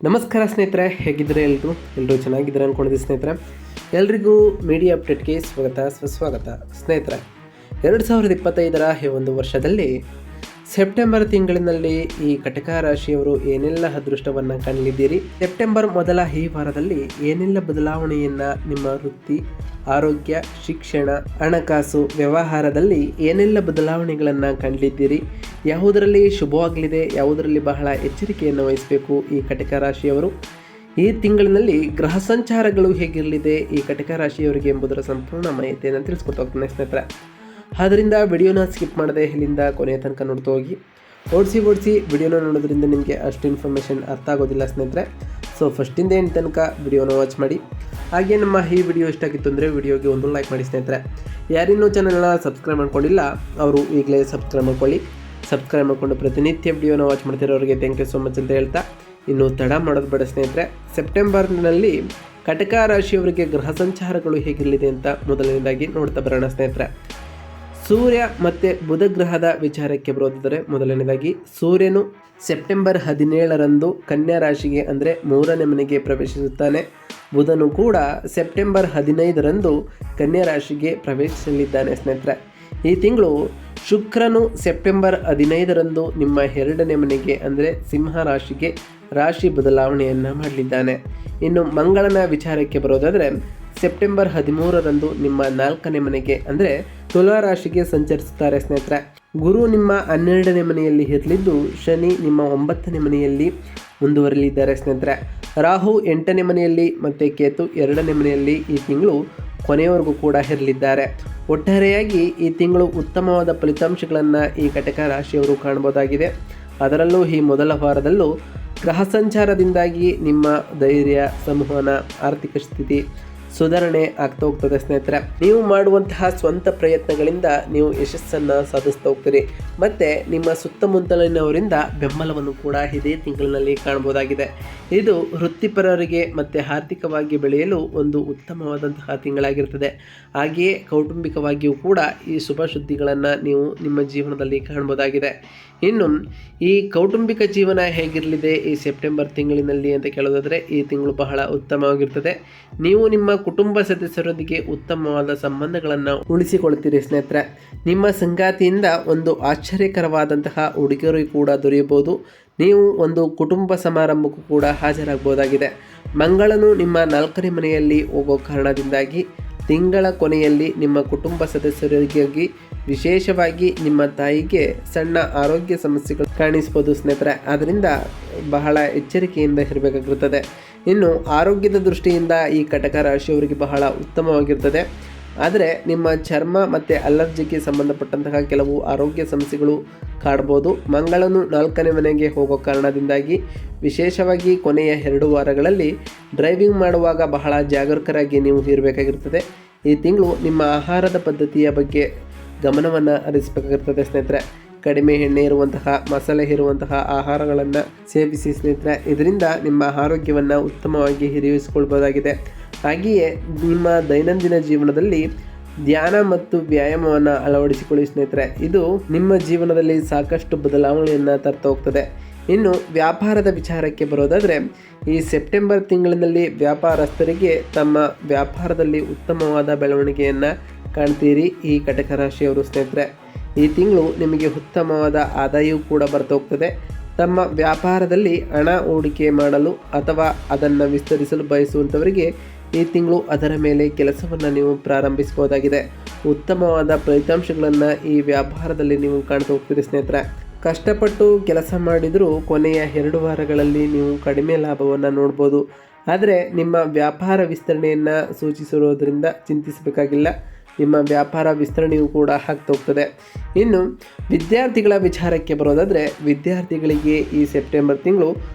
ನಮಸ್ಕಾರ ಸ್ನೇಹಿತರೆ, ಹೇಗಿದ್ದರೆ ಎಲ್ಲರೂ ಚೆನ್ನಾಗಿದ್ದಾರೆ ಅಂದ್ಕೊಂಡಿದ್ದೆ ಸ್ನೇಹಿತರೆ. ಎಲ್ರಿಗೂ ಮೀಡಿಯಾ ಅಪ್ಡೇಟ್ಗೆ ಸುಸ್ವಾಗತ ಸ್ನೇಹಿತರೆ. 2025ರ ಈ ಒಂದು ವರ್ಷದಲ್ಲಿ ಸೆಪ್ಟೆಂಬರ್ ತಿಂಗಳಿನಲ್ಲಿ ಈ ಕಟಕ ರಾಶಿಯವರು ಏನೆಲ್ಲ ಅದೃಷ್ಟವನ್ನು ಕಾಣಲಿದ್ದೀರಿ, ಸೆಪ್ಟೆಂಬರ್ ಮೊದಲ ಈ ವಾರದಲ್ಲಿ ಏನೆಲ್ಲ ಬದಲಾವಣೆಯನ್ನು ನಿಮ್ಮ ವೃತ್ತಿ, ಆರೋಗ್ಯ, ಶಿಕ್ಷಣ, ಹಣಕಾಸು, ವ್ಯವಹಾರದಲ್ಲಿ ಏನೆಲ್ಲ ಬದಲಾವಣೆಗಳನ್ನು ಕಾಣಲಿದ್ದೀರಿ, ಯಾವುದರಲ್ಲಿ ಶುಭವಾಗಲಿದೆ, ಯಾವುದರಲ್ಲಿ ಬಹಳ ಎಚ್ಚರಿಕೆಯನ್ನು ವಹಿಸಬೇಕು ಈ ಕಟಕ ರಾಶಿಯವರು, ಈ ತಿಂಗಳಿನಲ್ಲಿ ಗ್ರಹ ಸಂಚಾರಗಳು ಹೇಗಿರಲಿದೆ ಈ ಕಟಕ ರಾಶಿಯವರಿಗೆ ಎಂಬುದರ ಸಂಪೂರ್ಣ ಮಾಹಿತಿಯನ್ನು ತಿಳಿಸ್ಕೊಡ್ತಾ ಹೋಗ್ತಾನೆ ಸ್ನೇಹಿತರೆ. ಆದ್ದರಿಂದ ವಿಡಿಯೋನ ಸ್ಕಿಪ್ ಮಾಡದೆ ಇಲ್ಲಿಂದ ಕೊನೆಯ ತನಕ ನೋಡ್ತಾ ಹೋಗಿ. ಓಡಿಸಿ ವಿಡಿಯೋನ ನೋಡೋದ್ರಿಂದ ನಿಮಗೆ ಅಷ್ಟು ಇನ್ಫಾರ್ಮೇಷನ್ ಅರ್ಥ ಆಗೋದಿಲ್ಲ ಸ್ನೇಹಿತರೆ. ಸೊ ಫಸ್ಟಿಂದ ಏನು ತನಕ ವಿಡಿಯೋನ ವಾಚ್ ಮಾಡಿ. ಹಾಗೆ ನಮ್ಮ ಈ ವಿಡಿಯೋ ಇಷ್ಟ ಆಗಿತ್ತು ಅಂದರೆ ವಿಡಿಯೋಗೆ ಒಂದು ಲೈಕ್ ಮಾಡಿ ಸ್ನೇಹಿತರೆ. ಯಾರಿನ್ನೂ ಚಾನಲ್ನ ಸಬ್ಸ್ಕ್ರೈಬ್ ಮಾಡ್ಕೊಂಡಿಲ್ಲ ಅವರು ಈಗಲೇ ಸಬ್ಸ್ಕ್ರೈಬ್ ಮಾಡ್ಕೊಳ್ಳಿ. ಸಬ್ಸ್ಕ್ರೈಬ್ ಮಾಡಿಕೊಂಡು ಪ್ರತಿನಿತ್ಯ ವಿಡಿಯೋನ ವಾಚ್ ಮಾಡ್ತಿರೋರಿಗೆ ಥ್ಯಾಂಕ್ ಯು ಸೋ ಮಚ್ ಅಂತ ಹೇಳ್ತಾ, ಇನ್ನು ತಡ ಮಾಡೋದು ಬೇಡ ಸ್ನೇಹಿತರೆ. ಸೆಪ್ಟೆಂಬರ್ನಲ್ಲಿ ಕಟಕ ರಾಶಿಯವರಿಗೆ ಗ್ರಹ ಸಂಚಾರಗಳು ಹೇಗಿರಲಿದೆ ಅಂತ ಮೊದಲನೇದಾಗಿ ನೋಡ್ತಾ ಬರೋಣ ಸ್ನೇಹಿತರೆ. ಸೂರ್ಯ ಮತ್ತು ಬುಧ ಗ್ರಹದ ವಿಚಾರಕ್ಕೆ ಬರೋದಾದರೆ, ಮೊದಲನೇದಾಗಿ ಸೂರ್ಯನು ಸೆಪ್ಟೆಂಬರ್ 17ರಂದು ಕನ್ಯಾ ರಾಶಿಗೆ ಅಂದರೆ 3ನೇ ಮನೆಗೆ ಪ್ರವೇಶಿಸುತ್ತಾನೆ. ಬುಧನು ಕೂಡ ಸೆಪ್ಟೆಂಬರ್ 15ರಂದು ಕನ್ಯಾ ರಾಶಿಗೆ ಪ್ರವೇಶಿಸಲಿದ್ದಾನೆ ಸ್ನೇಹಿತರೆ. ಈ ತಿಂಗಳು ಶುಕ್ರನು ಸೆಪ್ಟೆಂಬರ್ 15ರಂದು ನಿಮ್ಮ 2ನೇ ಮನೆಗೆ ಅಂದರೆ ಸಿಂಹ ರಾಶಿಗೆ ರಾಶಿ ಬದಲಾವಣೆಯನ್ನು ಮಾಡಲಿದ್ದಾನೆ. ಇನ್ನು ಮಂಗಳನ ವಿಚಾರಕ್ಕೆ ಬರೋದಾದರೆ, ಸೆಪ್ಟೆಂಬರ್ 13ರಂದು ನಿಮ್ಮ 4ನೇ ಮನೆಗೆ ಅಂದರೆ ತುಲಾ ರಾಶಿಗೆ ಸಂಚರಿಸುತ್ತಾರೆ ಸ್ನೇಹಿತರೆ. ಗುರು ನಿಮ್ಮ 12ನೇ ಮನೆಯಲ್ಲಿ ಇರಲಿದ್ದು, ಶನಿ ನಿಮ್ಮ 9ನೇ ಮನೆಯಲ್ಲಿ ಮುಂದುವರಲಿದ್ದಾರೆ ಸ್ನೇಹಿತರೆ. ರಾಹು 8ನೇ ಮನೆಯಲ್ಲಿ ಮತ್ತು ಕೇತು 2ನೇ ಮನೆಯಲ್ಲಿ ಈ ತಿಂಗಳು ಕೊನೆಯವರೆಗೂ ಕೂಡ ಇರಲಿದ್ದಾರೆ. ಒಟ್ಟಾರೆಯಾಗಿ ಈ ತಿಂಗಳು ಉತ್ತಮವಾದ ಫಲಿತಾಂಶಗಳನ್ನು ಈ ಕಟಕ ರಾಶಿಯವರು ಕಾಣಬಹುದಾಗಿದೆ. ಅದರಲ್ಲೂ ಈ ಮೊದಲ ವಾರದಲ್ಲೂ ಗ್ರಹ ಸಂಚಾರದಿಂದಾಗಿ ನಿಮ್ಮ ಧೈರ್ಯ, ಸಂವಹನ, ಆರ್ಥಿಕ ಸ್ಥಿತಿ ಸುಧಾರಣೆ ಆಗ್ತಾ ಹೋಗ್ತದೆ ಸ್ನೇಹಿತರೆ. ನೀವು ಮಾಡುವಂತಹ ಸ್ವಂತ ಪ್ರಯತ್ನಗಳಿಂದ ನೀವು ಯಶಸ್ಸನ್ನು ಸಾಧಿಸ್ತಾ ಹೋಗ್ತೀರಿ ಮತ್ತು ನಿಮ್ಮ ಸುತ್ತಮುತ್ತಲಿನವರಿಂದ ಬೆಂಬಲವನ್ನು ಕೂಡ ಇದೇ ತಿಂಗಳಿನಲ್ಲಿ ಕಾಣಬಹುದಾಗಿದೆ. ಇದು ವೃತ್ತಿಪರರಿಗೆ ಮತ್ತು ಆರ್ಥಿಕವಾಗಿ ಬೆಳೆಯಲು ಒಂದು ಉತ್ತಮವಾದಂತಹ ತಿಂಗಳಾಗಿರ್ತದೆ. ಹಾಗೆಯೇ ಕೌಟುಂಬಿಕವಾಗಿಯೂ ಕೂಡ ಈ ಶುಭ ಸುದ್ದಿಗಳನ್ನು ನೀವು ನಿಮ್ಮ ಜೀವನದಲ್ಲಿ ಕಾಣಬಹುದಾಗಿದೆ. ಇನ್ನು ಈ ಕೌಟುಂಬಿಕ ಜೀವನ ಹೇಗಿರಲಿದೆ ಈ ಸೆಪ್ಟೆಂಬರ್ ತಿಂಗಳಿನಲ್ಲಿ ಅಂತ ಕೇಳೋದಾದರೆ, ಈ ತಿಂಗಳು ಬಹಳ ಉತ್ತಮವಾಗಿರ್ತದೆ. ನೀವು ನಿಮ್ಮ ಕುಟುಂಬ ಸದಸ್ಯರೊಂದಿಗೆ ಉತ್ತಮವಾದ ಸಂಬಂಧಗಳನ್ನು ಉಳಿಸಿಕೊಳ್ತೀರಿ ಸ್ನೇಹಿತರೆ. ನಿಮ್ಮ ಸಂಗಾತಿಯಿಂದ ಒಂದು ಆಶ್ಚರ್ಯಕರವಾದಂತಹ ಉಡುಗೊರೆ ಕೂಡ ದೊರೆಯಬಹುದು. ನೀವು ಒಂದು ಕುಟುಂಬ ಸಮಾರಂಭಕ್ಕೂ ಕೂಡ ಹಾಜರಾಗಬಹುದಾಗಿದೆ. ಮಂಗಳನು ನಿಮ್ಮ 4ನೇ ಮನೆಯಲ್ಲಿ ಹೋಗೋ ಕಾರಣದಿಂದಾಗಿ ತಿಂಗಳ ಕೊನೆಯಲ್ಲಿ ನಿಮ್ಮ ಕುಟುಂಬ ಸದಸ್ಯರಿಗಾಗಿ ವಿಶೇಷವಾಗಿ ನಿಮ್ಮ ತಾಯಿಗೆ ಸಣ್ಣ ಆರೋಗ್ಯ ಸಮಸ್ಯೆಗಳು ಕಾಣಿಸ್ಬೋದು ಸ್ನೇಹಿತರೆ. ಆದ್ದರಿಂದ ಬಹಳ ಎಚ್ಚರಿಕೆಯಿಂದ ಇರಬೇಕಾಗಿರುತ್ತದೆ. ಇನ್ನು ಆರೋಗ್ಯದ ದೃಷ್ಟಿಯಿಂದ ಈ ಕಟಕ ರಾಶಿಯವರಿಗೆ ಬಹಳ ಉತ್ತಮವಾಗಿರ್ತದೆ. ಆದರೆ ನಿಮ್ಮ ಚರ್ಮ ಮತ್ತು ಅಲರ್ಜಿಗೆ ಸಂಬಂಧಪಟ್ಟಂತಹ ಕೆಲವು ಆರೋಗ್ಯ ಸಮಸ್ಯೆಗಳು ಕಾಡ್ಬೋದು. ಮಂಗಳನು 4ನೇ ಮನೆಗೆ ಹೋಗೋ ಕಾರಣದಿಂದಾಗಿ ವಿಶೇಷವಾಗಿ ಕೊನೆಯ 2 ವಾರಗಳಲ್ಲಿ ಡ್ರೈವಿಂಗ್ ಮಾಡುವಾಗ ಬಹಳ ಜಾಗರೂಕರಾಗಿ ನೀವು ಇರಬೇಕಾಗಿರ್ತದೆ. ಈ ತಿಂಗಳು ನಿಮ್ಮ ಆಹಾರದ ಪದ್ಧತಿಯ ಬಗ್ಗೆ ಗಮನವನ್ನು ಹರಿಸಬೇಕಾಗಿರ್ತದೆ ಸ್ನೇಹಿತರೆ. ಕಡಿಮೆ ಎಣ್ಣೆ ಇರುವಂತಹ, ಮಸಾಲೆ ಇರುವಂತಹ ಆಹಾರಗಳನ್ನು ಸೇವಿಸಿ ಸ್ನೇಹಿತರೆ. ಇದರಿಂದ ನಿಮ್ಮ ಆರೋಗ್ಯವನ್ನು ಉತ್ತಮವಾಗಿ ಹಿರಿಯಿಸಿಕೊಳ್ಬೋದಾಗಿದೆ. ಹಾಗೆಯೇ ನಿಮ್ಮ ದೈನಂದಿನ ಜೀವನದಲ್ಲಿ ಧ್ಯಾನ ಮತ್ತು ವ್ಯಾಯಾಮವನ್ನು ಅಳವಡಿಸಿಕೊಳ್ಳಿ ಸ್ನೇಹಿತರೆ. ಇದು ನಿಮ್ಮ ಜೀವನದಲ್ಲಿ ಸಾಕಷ್ಟು ಬದಲಾವಣೆಯನ್ನು ತರ್ತಾ ಹೋಗ್ತದೆ. ಇನ್ನು ವ್ಯಾಪಾರದ ವಿಚಾರಕ್ಕೆ ಬರೋದಾದರೆ, ಈ ಸೆಪ್ಟೆಂಬರ್ ತಿಂಗಳಿನಲ್ಲಿ ವ್ಯಾಪಾರಸ್ಥರಿಗೆ ತಮ್ಮ ವ್ಯಾಪಾರದಲ್ಲಿ ಉತ್ತಮವಾದ ಬೆಳವಣಿಗೆಯನ್ನು ಕಾಣ್ತೀರಿ ಈ ಕಟಕ ರಾಶಿಯವರು ಸ್ನೇಹಿತರೆ. ಈ ತಿಂಗಳು ನಿಮಗೆ ಉತ್ತಮವಾದ ಆದಾಯವೂ ಕೂಡ ಬರ್ತಾ ಹೋಗ್ತದೆ. ತಮ್ಮ ವ್ಯಾಪಾರದಲ್ಲಿ ಹಣ ಹೂಡಿಕೆ ಮಾಡಲು ಅಥವಾ ಅದನ್ನು ವಿಸ್ತರಿಸಲು ಬಯಸುವಂಥವರಿಗೆ ಈ ತಿಂಗಳು ಅದರ ಮೇಲೆ ಕೆಲಸವನ್ನು ನೀವು ಪ್ರಾರಂಭಿಸಬಹುದಾಗಿದೆ. ಉತ್ತಮವಾದ ಫಲಿತಾಂಶಗಳನ್ನು ಈ ವ್ಯಾಪಾರದಲ್ಲಿ ನೀವು ಕಾಣ್ತಾ ಹೋಗ್ತೀರಿ ಸ್ನೇಹಿತರೆ. ಕಷ್ಟಪಟ್ಟು ಕೆಲಸ ಮಾಡಿದರೂ ಕೊನೆಯ 2 ವಾರಗಳಲ್ಲಿ ನೀವು ಕಡಿಮೆ ಲಾಭವನ್ನು ನೋಡ್ಬೋದು. ಆದರೆ ನಿಮ್ಮ ವ್ಯಾಪಾರ ವಿಸ್ತರಣೆಯನ್ನು ಸೂಚಿಸಿರೋದ್ರಿಂದ ಚಿಂತಿಸಬೇಕಾಗಿಲ್ಲ. ನಿಮ್ಮ ವ್ಯಾಪಾರ ವಿಸ್ತರಣೆಯೂ ಕೂಡ ಆಗ್ತಾ ಹೋಗ್ತದೆ. ಇನ್ನು ವಿದ್ಯಾರ್ಥಿಗಳ ವಿಚಾರಕ್ಕೆ ಬರೋದಾದರೆ, ವಿದ್ಯಾರ್ಥಿಗಳಿಗೆ ಈ ಸೆಪ್ಟೆಂಬರ್ ತಿಂಗಳು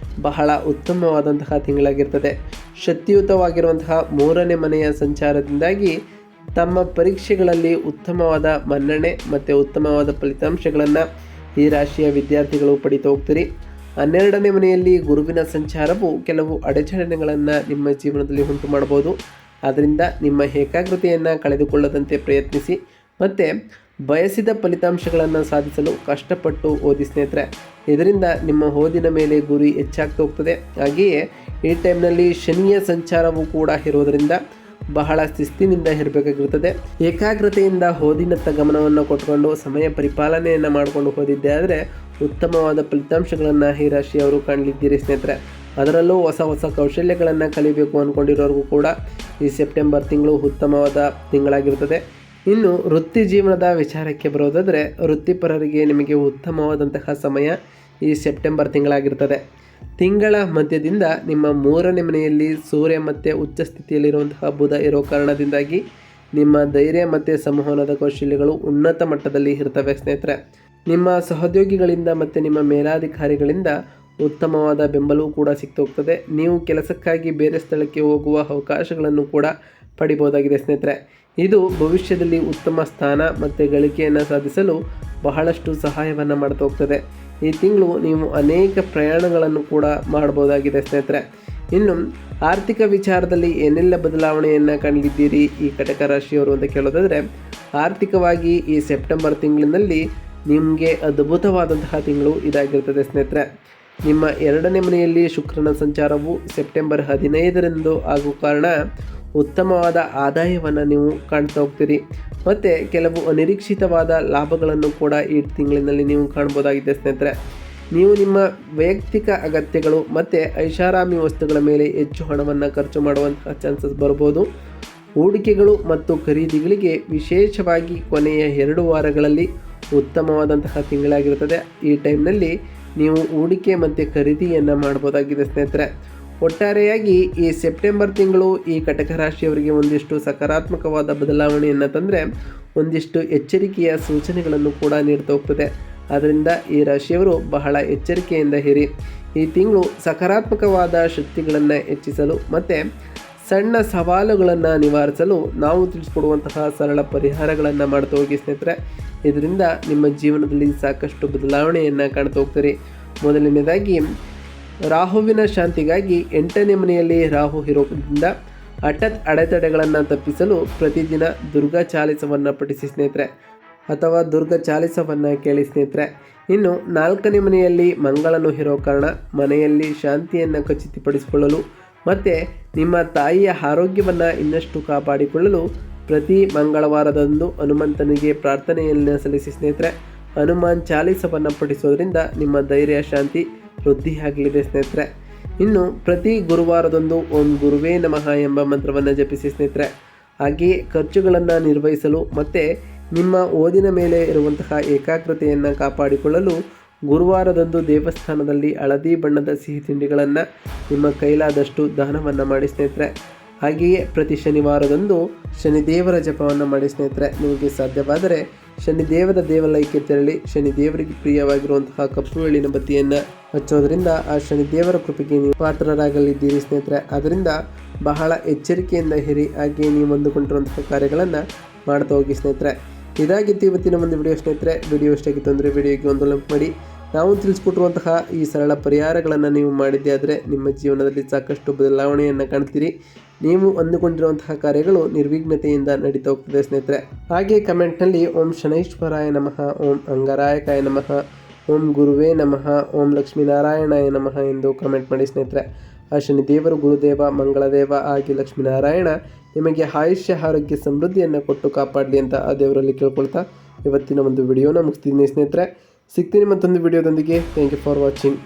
ಬಹಳ ಉತ್ತಮವಾದಂತಹ ತಿಂಗಳಾಗಿರ್ತದೆ. ಶಕ್ತಿಯುತವಾಗಿರುವಂತಹ 3ನೇ ಮನೆಯ ಸಂಚಾರದಿಂದಾಗಿ ತಮ್ಮ ಪರೀಕ್ಷೆಗಳಲ್ಲಿ ಉತ್ತಮವಾದ ಮನ್ನಣೆ ಮತ್ತು ಉತ್ತಮವಾದ ಫಲಿತಾಂಶಗಳನ್ನು ಈ ರಾಶಿಯ ವಿದ್ಯಾರ್ಥಿಗಳು ಪಡಿತಾ ಹೋಗ್ತೀರಿ. 12ನೇ ಮನೆಯಲ್ಲಿ ಗುರುವಿನ ಸಂಚಾರವು ಕೆಲವು ಅಡಚಣೆಗಳನ್ನು ನಿಮ್ಮ ಜೀವನದಲ್ಲಿ ಉಂಟು ಮಾಡಬಹುದು. ಆದ್ದರಿಂದ ನಿಮ್ಮ ಏಕಾಗ್ರತೆಯನ್ನು ಕಳೆದುಕೊಳ್ಳದಂತೆ ಪ್ರಯತ್ನಿಸಿ ಮತ್ತು ಬಯಸಿದ ಫಲಿತಾಂಶಗಳನ್ನು ಸಾಧಿಸಲು ಕಷ್ಟಪಟ್ಟು ಓದಿ ಸ್ನೇಹಿತರೆ. ಇದರಿಂದ ನಿಮ್ಮ ಓದಿನ ಮೇಲೆ ಗುರಿ ಹೆಚ್ಚಾಗ್ತಾ ಹೋಗ್ತದೆ. ಹಾಗೆಯೇ ಈ ಟೈಮ್ನಲ್ಲಿ ಶನಿಯ ಸಂಚಾರವೂ ಕೂಡ ಇರೋದರಿಂದ ಬಹಳ ಶಿಸ್ತಿನಿಂದ ಇರಬೇಕಾಗಿರುತ್ತದೆ. ಏಕಾಗ್ರತೆಯಿಂದ ಓದಿನತ್ತ ಗಮನವನ್ನು ಕೊಟ್ಕೊಂಡು ಸಮಯ ಪರಿಪಾಲನೆಯನ್ನು ಮಾಡಿಕೊಂಡು ಓದಿದ್ದೆ ಆದರೆ ಉತ್ತಮವಾದ ಫಲಿತಾಂಶಗಳನ್ನು ಈ ರಾಶಿಯವರು ಕಾಣಲಿದ್ದೀರಿ ಸ್ನೇಹಿತರೆ. ಅದರಲ್ಲೂ ಹೊಸ ಹೊಸ ಕೌಶಲ್ಯಗಳನ್ನು ಕಲಿಬೇಕು ಅಂದ್ಕೊಂಡಿರೋರಿಗೂ ಕೂಡ ಈ ಸೆಪ್ಟೆಂಬರ್ ತಿಂಗಳು ಉತ್ತಮವಾದ ತಿಂಗಳಾಗಿರುತ್ತದೆ. ಇನ್ನು ವೃತ್ತಿ ಜೀವನದ ವಿಚಾರಕ್ಕೆ ಬರೋದಾದರೆ ವೃತ್ತಿಪರರಿಗೆ ನಿಮಗೆ ಉತ್ತಮವಾದಂತಹ ಸಮಯ ಈ ಸೆಪ್ಟೆಂಬರ್ ತಿಂಗಳಾಗಿರ್ತದೆ. ತಿಂಗಳ ಮಧ್ಯದಿಂದ ನಿಮ್ಮ 3ನೇ ಮನೆಯಲ್ಲಿ ಸೂರ್ಯ ಮತ್ತು ಉಚ್ಚ ಸ್ಥಿತಿಯಲ್ಲಿರುವಂತಹ ಬುಧ ಇರೋ ಕಾರಣದಿಂದಾಗಿ ನಿಮ್ಮ ಧೈರ್ಯ ಮತ್ತು ಸಂವಹನದ ಕೌಶಲ್ಯಗಳು ಉನ್ನತ ಮಟ್ಟದಲ್ಲಿ ಇರ್ತವೆ ಸ್ನೇಹಿತರೆ. ನಿಮ್ಮ ಸಹೋದ್ಯೋಗಿಗಳಿಂದ ಮತ್ತು ನಿಮ್ಮ ಮೇಲಾಧಿಕಾರಿಗಳಿಂದ ಉತ್ತಮವಾದ ಬೆಂಬಲವೂ ಕೂಡ ಸಿಗ್ತಾ ಹೋಗ್ತದೆ. ನೀವು ಕೆಲಸಕ್ಕಾಗಿ ಬೇರೆ ಸ್ಥಳಕ್ಕೆ ಹೋಗುವ ಅವಕಾಶಗಳನ್ನು ಕೂಡ ಪಡಿಬೋದಾಗಿದೆ ಸ್ನೇಹಿತರೆ. ಇದು ಭವಿಷ್ಯದಲ್ಲಿ ಉತ್ತಮ ಸ್ಥಾನ ಮತ್ತು ಗಳಿಕೆಯನ್ನು ಸಾಧಿಸಲು ಬಹಳಷ್ಟು ಸಹಾಯವನ್ನು ಮಾಡ್ತಾ ಹೋಗ್ತದೆ. ಈ ತಿಂಗಳು ನೀವು ಅನೇಕ ಪ್ರಯಾಣಗಳನ್ನು ಕೂಡ ಮಾಡಬಹುದಾಗಿದೆ ಸ್ನೇಹಿತರೆ. ಇನ್ನು ಆರ್ಥಿಕ ವಿಚಾರದಲ್ಲಿ ಏನೆಲ್ಲ ಬದಲಾವಣೆಯನ್ನು ಕಾಣಲಿದ್ದೀರಿ ಈ ಕಟಕ ರಾಶಿಯವರು ಅಂತ ಕೇಳೋದಾದರೆ, ಆರ್ಥಿಕವಾಗಿ ಈ ಸೆಪ್ಟೆಂಬರ್ ತಿಂಗಳಿನಲ್ಲಿ ನಿಮಗೆ ಅದ್ಭುತವಾದಂತಹ ತಿಂಗಳು ಇದಾಗಿರ್ತದೆ ಸ್ನೇಹಿತರೆ. ನಿಮ್ಮ 2ನೇ ಮನೆಯಲ್ಲಿ ಶುಕ್ರನ ಸಂಚಾರವು ಸೆಪ್ಟೆಂಬರ್ 15ರಂದು ಆಗುವ ಕಾರಣ ಉತ್ತಮವಾದ ಆದಾಯವನ್ನು ನೀವು ಕಾಣ್ತಾ ಹೋಗ್ತೀರಿ ಮತ್ತು ಕೆಲವು ಅನಿರೀಕ್ಷಿತವಾದ ಲಾಭಗಳನ್ನು ಕೂಡ ಈ ತಿಂಗಳಿನಲ್ಲಿ ನೀವು ಕಾಣ್ಬೋದಾಗಿದೆ ಸ್ನೇಹಿತರೆ. ನೀವು ನಿಮ್ಮ ವೈಯಕ್ತಿಕ ಅಗತ್ಯಗಳು ಮತ್ತು ಐಷಾರಾಮಿ ವಸ್ತುಗಳ ಮೇಲೆ ಹೆಚ್ಚು ಹಣವನ್ನು ಖರ್ಚು ಮಾಡುವಂತಹ ಚಾನ್ಸಸ್ ಬರ್ಬೋದು. ಹೂಡಿಕೆಗಳು ಮತ್ತು ಖರೀದಿಗಳಿಗೆ ವಿಶೇಷವಾಗಿ ಕೊನೆಯ 2 ವಾರಗಳಲ್ಲಿ ಉತ್ತಮವಾದಂತಹ ತಿಂಗಳಾಗಿರುತ್ತದೆ. ಈ ಟೈಮ್ನಲ್ಲಿ ನೀವು ಹೂಡಿಕೆ ಮತ್ತು ಖರೀದಿಯನ್ನು ಮಾಡ್ಬೋದಾಗಿದೆ ಸ್ನೇಹಿತರೆ. ಒಟ್ಟಾರೆಯಾಗಿ ಈ ಸೆಪ್ಟೆಂಬರ್ ತಿಂಗಳು ಈ ಕಟಕ ರಾಶಿಯವರಿಗೆ ಒಂದಿಷ್ಟು ಸಕಾರಾತ್ಮಕವಾದ ಬದಲಾವಣೆಯನ್ನು ತಂದರೆ ಒಂದಿಷ್ಟು ಎಚ್ಚರಿಕೆಯ ಸೂಚನೆಗಳನ್ನು ಕೂಡ ನೀಡ್ತಾ ಹೋಗ್ತದೆ. ಆದ್ದರಿಂದ ಈ ರಾಶಿಯವರು ಬಹಳ ಎಚ್ಚರಿಕೆಯಿಂದ ಇರಿ. ಈ ತಿಂಗಳು ಸಕಾರಾತ್ಮಕವಾದ ಶಕ್ತಿಗಳನ್ನು ಹೆಚ್ಚಿಸಲು ಮತ್ತು ಸಣ್ಣ ಸವಾಲುಗಳನ್ನು ನಿವಾರಿಸಲು ನಾವು ತಿಳಿಸ್ಕೊಡುವಂತಹ ಸರಳ ಪರಿಹಾರಗಳನ್ನು ಮಾಡ್ತಾ ಹೋಗಿ ಸ್ನೇಹಿತರೆ. ಇದರಿಂದ ನಿಮ್ಮ ಜೀವನದಲ್ಲಿ ಸಾಕಷ್ಟು ಬದಲಾವಣೆಯನ್ನು ಕಾಣ್ತಾ ಹೋಗ್ತೀರಿ. ಮೊದಲನೇದಾಗಿ ರಾಹುವಿನ ಶಾಂತಿಗಾಗಿ 8ನೇ ಮನೆಯಲ್ಲಿ ರಾಹು ಇರೋದ್ರಿಂದ ಹಠಾತ್ ಅಡೆತಡೆಗಳನ್ನು ತಪ್ಪಿಸಲು ಪ್ರತಿದಿನ ದುರ್ಗಾ ಚಾಲಿಸವನ್ನು ಪಠಿಸಿ ಸ್ನೇಹಿತರೆ, ಅಥವಾ ದುರ್ಗಾ ಚಾಲಿಸವನ್ನು ಕೇಳಿ ಸ್ನೇಹಿತರೆ. ಇನ್ನು 4ನೇ ಮನೆಯಲ್ಲಿ ಮಂಗಳನು ಇರೋ ಕಾರಣ ಮನೆಯಲ್ಲಿ ಶಾಂತಿಯನ್ನು ಖಚಿತಪಡಿಸಿಕೊಳ್ಳಲು ಮತ್ತು ನಿಮ್ಮ ತಾಯಿಯ ಆರೋಗ್ಯವನ್ನು ಇನ್ನಷ್ಟು ಕಾಪಾಡಿಕೊಳ್ಳಲು ಪ್ರತಿ ಮಂಗಳವಾರದಂದು ಹನುಮಂತನಿಗೆ ಪ್ರಾರ್ಥನೆಯನ್ನು ಸಲ್ಲಿಸಿ ಸ್ನೇಹಿತರೆ. ಹನುಮಾನ್ ಚಾಲಿಸವನ್ನು ಪಠಿಸೋದ್ರಿಂದ ನಿಮ್ಮ ಧೈರ್ಯ ಶಾಂತಿ ವೃದ್ಧಿಯಾಗಲಿದೆ ಸ್ನೇಹಿತರೆ. ಇನ್ನು ಪ್ರತಿ ಗುರುವಾರದಂದು ಓಂ ಗುರುವೇ ನಮಃ ಎಂಬ ಮಂತ್ರವನ್ನು ಜಪಿಸಿ ಸ್ನೇಹಿತರೆ. ಹಾಗೆಯೇ ಖರ್ಚುಗಳನ್ನು ನಿರ್ವಹಿಸಲು ಮತ್ತು ನಿಮ್ಮ ಓದಿನ ಮೇಲೆ ಇರುವಂತಹ ಏಕಾಗ್ರತೆಯನ್ನು ಕಾಪಾಡಿಕೊಳ್ಳಲು ಗುರುವಾರದಂದು ದೇವಸ್ಥಾನದಲ್ಲಿ ಹಳದಿ ಬಣ್ಣದ ಸಿಹಿ ತಿಂಡಿಗಳನ್ನು ನಿಮ್ಮ ಕೈಲಾದಷ್ಟು ದಾನವನ್ನು ಮಾಡಿ ಸ್ನೇಹಿತರೆ. ಹಾಗೆಯೇ ಪ್ರತಿ ಶನಿವಾರದಂದು ಶನಿದೇವರ ಜಪವನ್ನು ಮಾಡಿ ಸ್ನೇಹಿತರೆ. ನಿಮಗೆ ಸಾಧ್ಯವಾದರೆ ಶನಿದೇವರ ದೇವಾಲಯಕ್ಕೆ ತೆರಳಿ ಶನಿದೇವರಿಗೆ ಪ್ರಿಯವಾಗಿರುವಂತಹ ಕಪ್ಪು ಎಳ್ಳಿನ ಬತ್ತಿಯನ್ನು ಹಚ್ಚೋದ್ರಿಂದ ಆ ಶನಿದೇವರ ಕೃಪೆಗೆ ನೀವು ಪಾತ್ರರಾಗಲಿದ್ದೀರಿ ಸ್ನೇಹಿತರೆ. ಅದರಿಂದ ಬಹಳ ಎಚ್ಚರಿಕೆಯಿಂದ ಇರಿ. ಹಾಗೆಯೇ ನೀವು ಅಂದುಕೊಂಡಿರುವಂತಹ ಕಾರ್ಯಗಳನ್ನು ಮಾಡ್ತಾ ಹೋಗಿ ಸ್ನೇಹಿತರೆ. ಇದಾಗಿತ್ತು ಇವತ್ತಿನ ಒಂದು ವಿಡಿಯೋ ಸ್ನೇಹಿತರೆ. ವಿಡಿಯೋ ಇಷ್ಟಾಗಿತ್ತು ಅಂದರೆ ವಿಡಿಯೋಗೆ ಒಂದು ಲೈಕ್ ಮಾಡಿ. ನಾವು ತಿಳಿಸ್ಕೊಟ್ಟಿರುವಂತಹ ಈ ಸರಳ ಪರಿಹಾರಗಳನ್ನು ನೀವು ಮಾಡಿದ್ದೆ ಆದರೆ ನಿಮ್ಮ ಜೀವನದಲ್ಲಿ ಸಾಕಷ್ಟು ಬದಲಾವಣೆಯನ್ನು ಕಾಣ್ತೀರಿ. ನೀವು ಅಂದುಕೊಂಡಿರುವಂತಹ ಕಾರ್ಯಗಳು ನಿರ್ವಿಘ್ನತೆಯಿಂದ ನಡೀತಾ ಹೋಗ್ತದೆ ಸ್ನೇಹಿತರೆ. ಹಾಗೆ ಕಮೆಂಟ್ನಲ್ಲಿ ಓಂ ಶನೈಶ್ವರಾಯ ನಮಃ, ಓಂ ಅಂಗರಾಯಕಾಯ ನಮಃ, ಓಂ ಗುರುವೇ ನಮಃ, ಓಂ ಲಕ್ಷ್ಮೀನಾರಾಯಣಾಯ ನಮಃ ಎಂದು ಕಮೆಂಟ್ ಮಾಡಿ ಸ್ನೇಹಿತರೆ. ಆ ಶನಿದೇವರು, ಗುರುದೇವ, ಮಂಗಳದೇವ ಹಾಗೆ ಲಕ್ಷ್ಮೀನಾರಾಯಣ ನಿಮಗೆ ಆಯುಷ್ಯ ಆರೋಗ್ಯ ಸಮೃದ್ಧಿಯನ್ನು ಕೊಟ್ಟು ಕಾಪಾಡಲಿ ಅಂತ ಆ ದೇವರಲ್ಲಿ ಕೇಳ್ಕೊಳ್ತಾ ಇವತ್ತಿನ ಒಂದು ವಿಡಿಯೋನ ಮುಗಿಸ್ತಿದ್ದೀನಿ ಸ್ನೇಹಿತರೆ. ಸಿಗ್ತೀನಿ ಮತ್ತೊಂದು ವಿಡಿಯೋದೊಂದಿಗೆ. Thank you for watching.